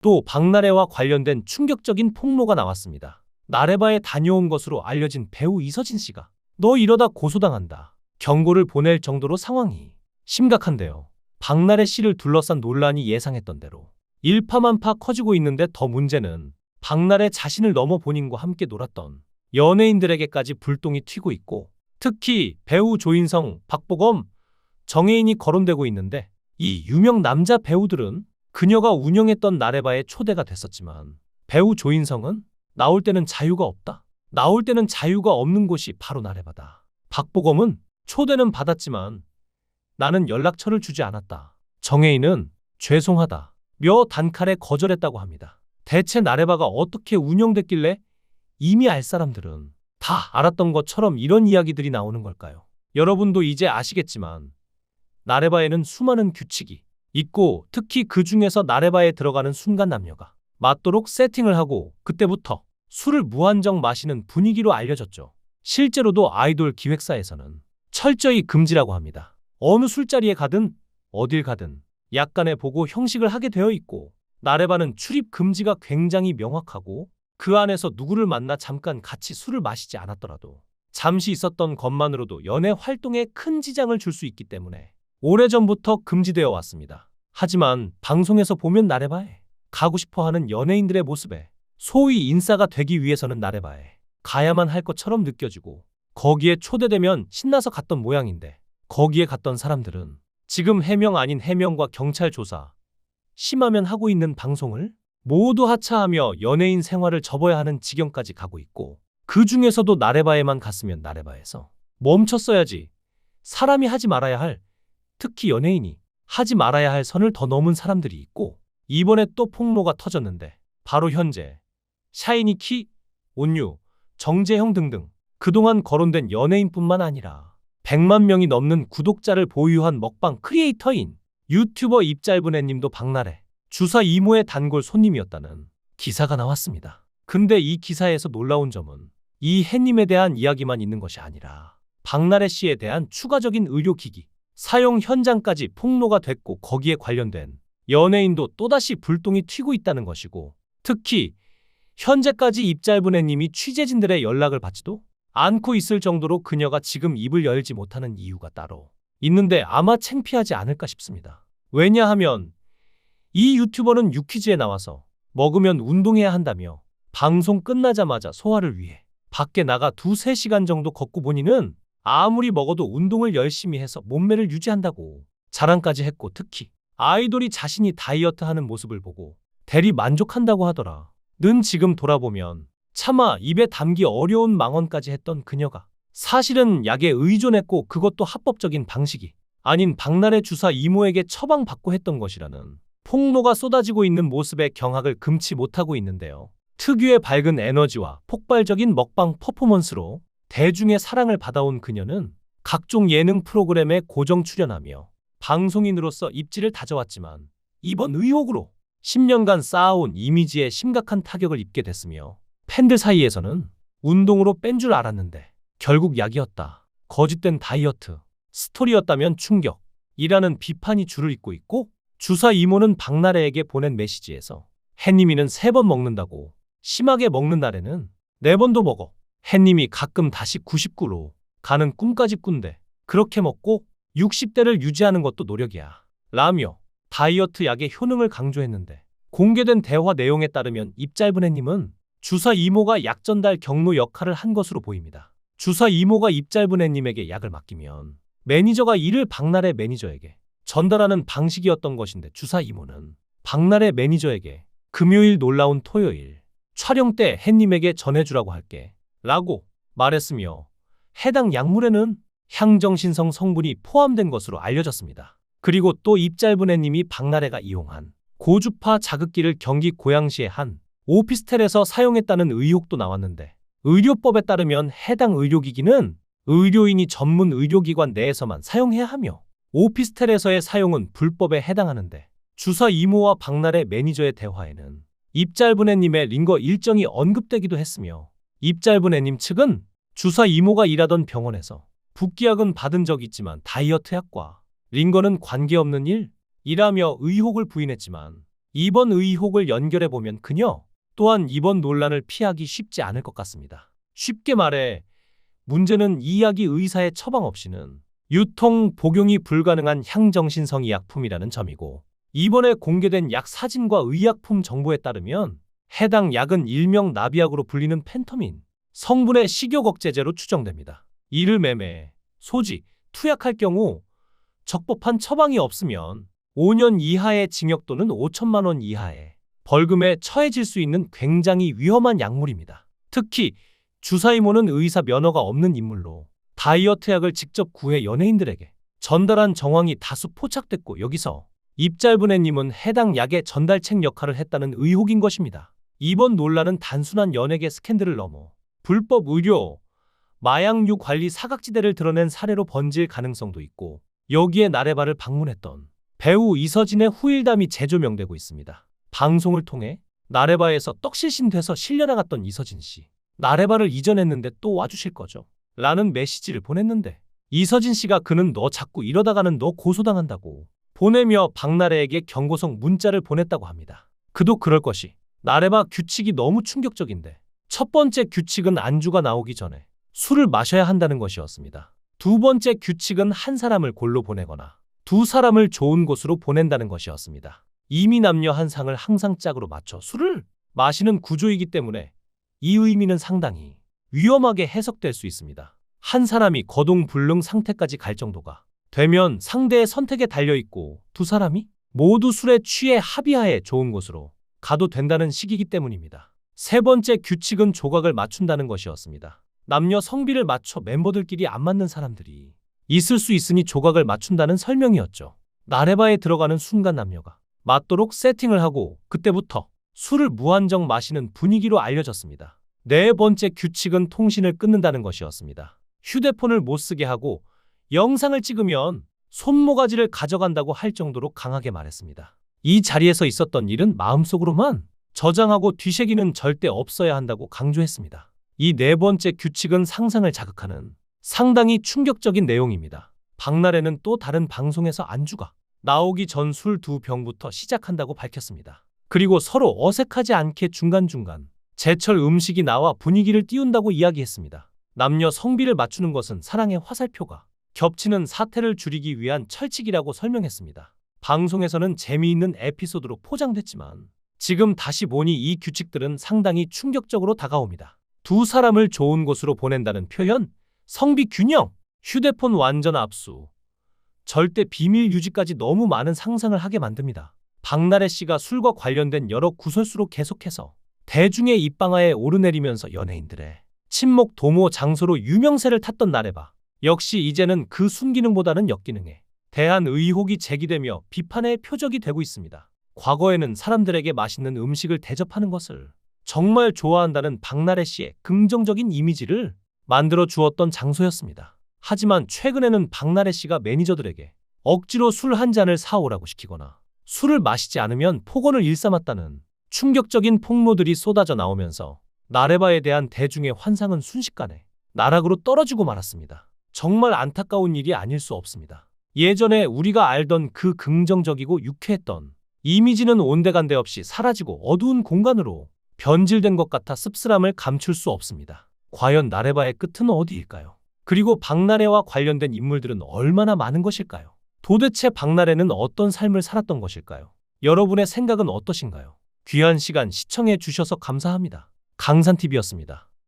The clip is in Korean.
또 박나래와 관련된 충격적인 폭로가 나왔습니다. 나래바에 다녀온 것으로 알려진 배우 이서진 씨가 너 이러다 고소당한다 경고를 보낼 정도로 상황이 심각한데요. 박나래 씨를 둘러싼 논란이 예상했던 대로 일파만파 커지고 있는데 더 문제는 박나래 자신을 넘어 본인과 함께 놀았던 연예인들에게까지 불똥이 튀고 있고 특히 배우 조인성, 박보검, 정혜인이 거론되고 있는데 이 유명 남자 배우들은 그녀가 운영했던 나래바의 초대가 됐었지만 배우 조인성은 나올 때는 자유가 없다. 나올 때는 자유가 없는 곳이 바로 나래바다. 박보검은 초대는 받았지만 나는 연락처를 주지 않았다. 정혜인은 죄송하다 며 단칼에 거절했다고 합니다. 대체 나래바가 어떻게 운영됐길래 이미 알 사람들은 다 알았던 것처럼 이런 이야기들이 나오는 걸까요? 여러분도 이제 아시겠지만 나래바에는 수많은 규칙이 있고 특히 그 중에서 나래바에 들어가는 순간 남녀가 맞도록 세팅을 하고 그때부터 술을 무한정 마시는 분위기로 알려졌죠. 실제로도 아이돌 기획사에서는 철저히 금지라고 합니다. 어느 술자리에 가든 어딜 가든 약간의 보고 형식을 하게 되어 있고 나래바는 출입 금지가 굉장히 명확하고 그 안에서 누구를 만나 잠깐 같이 술을 마시지 않았더라도 잠시 있었던 것만으로도 연애 활동에 큰 지장을 줄 수 있기 때문에 오래전부터 금지되어 왔습니다. 하지만 방송에서 보면 나래바에 가고 싶어하는 연예인들의 모습에 소위 인싸가 되기 위해서는 나래바에 가야만 할 것처럼 느껴지고 거기에 초대되면 신나서 갔던 모양인데 거기에 갔던 사람들은 지금 해명 아닌 해명과 경찰 조사 심하면 하고 있는 방송을 모두 하차하며 연예인 생활을 접어야 하는 지경까지 가고 있고 그 중에서도 나래바에만 갔으면 나래바에서 멈췄어야지 사람이 하지 말아야 할 특히 연예인이 하지 말아야 할 선을 더 넘은 사람들이 있고 이번에 또 폭로가 터졌는데 바로 현재 샤이니키, 온유, 정재형 등등 그동안 거론된 연예인뿐만 아니라 100만 명이 넘는 구독자를 보유한 먹방 크리에이터인 유튜버 입짧은애님도 박나래 주사 이모의 단골 손님이었다는 기사가 나왔습니다. 근데 이 기사에서 놀라운 점은 이 해님에 대한 이야기만 있는 것이 아니라 박나래 씨에 대한 추가적인 의료기기 사용 현장까지 폭로가 됐고 거기에 관련된 연예인도 또다시 불똥이 튀고 있다는 것이고 특히 현재까지 입짧은애님이 취재진들의 연락을 받지도 않고 있을 정도로 그녀가 지금 입을 열지 못하는 이유가 따로 있는데 아마 창피하지 않을까 싶습니다. 왜냐하면 이 유튜버는 유퀴즈에 나와서 먹으면 운동해야 한다며 방송 끝나자마자 소화를 위해 밖에 나가 2-3시간 정도 걷고 보니는 아무리 먹어도 운동을 열심히 해서 몸매를 유지한다고 자랑까지 했고 특히 아이돌이 자신이 다이어트하는 모습을 보고 대리 만족한다고 하더라. 는 지금 돌아보면 차마 입에 담기 어려운 망언까지 했던 그녀가 사실은 약에 의존했고 그것도 합법적인 방식이 아닌 박나래 주사 이모에게 처방받고 했던 것이라는 폭로가 쏟아지고 있는 모습에 경악을 금치 못하고 있는데요. 특유의 밝은 에너지와 폭발적인 먹방 퍼포먼스로 대중의 사랑을 받아온 그녀는 각종 예능 프로그램에 고정 출연하며 방송인으로서 입지를 다져왔지만 이번 의혹으로 10년간 쌓아온 이미지에 심각한 타격을 입게 됐으며 팬들 사이에서는 운동으로 뺀 줄 알았는데 결국 약이었다. 거짓된 다이어트, 스토리였다면 충격이라는 비판이 줄을 잇고 있고 주사 이모는 박나래에게 보낸 메시지에서 해님이는 3번 먹는다고 심하게 먹는 날에는 4번도 먹어. 해님이 가끔 다시 99로 가는 꿈까지 꾼대. 그렇게 먹고 60대를 유지하는 것도 노력이야. 라며 다이어트 약의 효능을 강조했는데 공개된 대화 내용에 따르면 입짧은애님은 주사 이모가 약 전달 경로 역할을 한 것으로 보입니다. 주사 이모가 입짧은애님에게 약을 맡기면 매니저가 이를 박나래 매니저에게 전달하는 방식이었던 것인데 주사 이모는 박나래 매니저에게 금요일 놀라운 토요일 촬영 때 해님에게 전해주라고 할게 라고 말했으며 해당 약물에는 향정신성 성분이 포함된 것으로 알려졌습니다. 그리고 또 입짧은애님이 박나래가 이용한 고주파 자극기를 경기 고양시의 한 오피스텔에서 사용했다는 의혹도 나왔는데 의료법에 따르면 해당 의료기기는 의료인이 전문 의료기관 내에서만 사용해야 하며 오피스텔에서의 사용은 불법에 해당하는데 주사 이모와 박나래 매니저의 대화에는 입짧은애님의 링거 일정이 언급되기도 했으며 입짧은애님 측은 주사 이모가 일하던 병원에서 붓기약은 받은 적 있지만 다이어트 약과 링거는 관계없는 일이라며 의혹을 부인했지만 이번 의혹을 연결해 보면 그녀 또한 이번 논란을 피하기 쉽지 않을 것 같습니다. 쉽게 말해 문제는 이 약이 의사의 처방 없이는 유통, 복용이 불가능한 향정신성 약품이라는 점이고, 이번에 공개된 약 사진과 의약품 정보에 따르면 해당 약은 일명 나비약으로 불리는 펜터민 성분의 식욕억제제로 추정됩니다. 이를 매매, 소지, 투약할 경우 적법한 처방이 없으면 5년 이하의 징역 또는 5천만 원 이하의 벌금에 처해질 수 있는 굉장히 위험한 약물입니다. 특히 주사 이모는 의사 면허가 없는 인물로 다이어트 약을 직접 구해 연예인들에게 전달한 정황이 다수 포착됐고, 여기서 입짧은애님은 해당 약의 전달책 역할을 했다는 의혹인 것입니다. 이번 논란은 단순한 연예계 스캔들을 넘어 불법 의료, 마약류 관리 사각지대를 드러낸 사례로 번질 가능성도 있고, 여기에 나래바를 방문했던 배우 이서진의 후일담이 재조명되고 있습니다. 방송을 통해 나래바에서 떡실신돼서 실려나갔던 이서진 씨. 나래바를 이전했는데 또 와주실 거죠? 라는 메시지를 보냈는데, 이서진 씨가 그는 너 자꾸 이러다가는 너 고소당한다고 보내며 박나래에게 경고성 문자를 보냈다고 합니다. 그도 그럴 것이, 나래바 규칙이 너무 충격적인데 첫 번째 규칙은 안주가 나오기 전에 술을 마셔야 한다는 것이었습니다. 두 번째 규칙은 한 사람을 골로 보내거나 두 사람을 좋은 곳으로 보낸다는 것이었습니다. 이미 남녀 한 상을 항상 짝으로 맞춰 술을 마시는 구조이기 때문에 이 의미는 상당히 위험하게 해석될 수 있습니다. 한 사람이 거동불능 상태까지 갈 정도가 되면 상대의 선택에 달려있고, 두 사람이 모두 술에 취해 합의하에 좋은 곳으로 가도 된다는 식이기 때문입니다. 세 번째 규칙은 조각을 맞춘다는 것이었습니다. 남녀 성비를 맞춰 멤버들끼리 안 맞는 사람들이 있을 수 있으니 조각을 맞춘다는 설명이었죠. 나래바에 들어가는 순간 남녀가 맞도록 세팅을 하고 그때부터 술을 무한정 마시는 분위기로 알려졌습니다. 네 번째 규칙은 통신을 끊는다는 것이었습니다. 휴대폰을 못 쓰게 하고 영상을 찍으면 손모가지를 가져간다고 할 정도로 강하게 말했습니다. 이 자리에서 있었던 일은 마음속으로만 저장하고 뒤새기는 절대 없어야 한다고 강조했습니다. 이 네 번째 규칙은 상상을 자극하는 상당히 충격적인 내용입니다. 박나래는 또 다른 방송에서 안주가 나오기 전 술 2병부터 시작한다고 밝혔습니다. 그리고 서로 어색하지 않게 중간중간 제철 음식이 나와 분위기를 띄운다고 이야기했습니다. 남녀 성비를 맞추는 것은 사랑의 화살표가 겹치는 사태를 줄이기 위한 철칙이라고 설명했습니다. 방송에서는 재미있는 에피소드로 포장됐지만 지금 다시 보니 이 규칙들은 상당히 충격적으로 다가옵니다. 두 사람을 좋은 곳으로 보낸다는 표현, 성비 균형, 휴대폰 완전 압수, 절대 비밀 유지까지 너무 많은 상상을 하게 만듭니다. 박나래 씨가 술과 관련된 여러 구설수로 계속해서 대중의 입방아에 오르내리면서 연예인들의 친목 도모 장소로 유명세를 탔던 나래바. 역시 이제는 그 순기능보다는 역기능에 대한 의혹이 제기되며 비판의 표적이 되고 있습니다. 과거에는 사람들에게 맛있는 음식을 대접하는 것을 정말 좋아한다는 박나래 씨의 긍정적인 이미지를 만들어 주었던 장소였습니다. 하지만 최근에는 박나래 씨가 매니저들에게 억지로 술 한 잔을 사오라고 시키거나 술을 마시지 않으면 폭언을 일삼았다는 충격적인 폭로들이 쏟아져 나오면서 나래바에 대한 대중의 환상은 순식간에 나락으로 떨어지고 말았습니다. 정말 안타까운 일이 아닐 수 없습니다. 예전에 우리가 알던 그 긍정적이고 유쾌했던 이미지는 온데간데 없이 사라지고 어두운 공간으로 변질된 것 같아 씁쓸함을 감출 수 없습니다. 과연 나래바의 끝은 어디일까요? 그리고 박나래와 관련된 인물들은 얼마나 많은 것일까요? 도대체 박나래는 어떤 삶을 살았던 것일까요? 여러분의 생각은 어떠신가요? 귀한 시간 시청해 주셔서 감사합니다. 강산TV였습니다.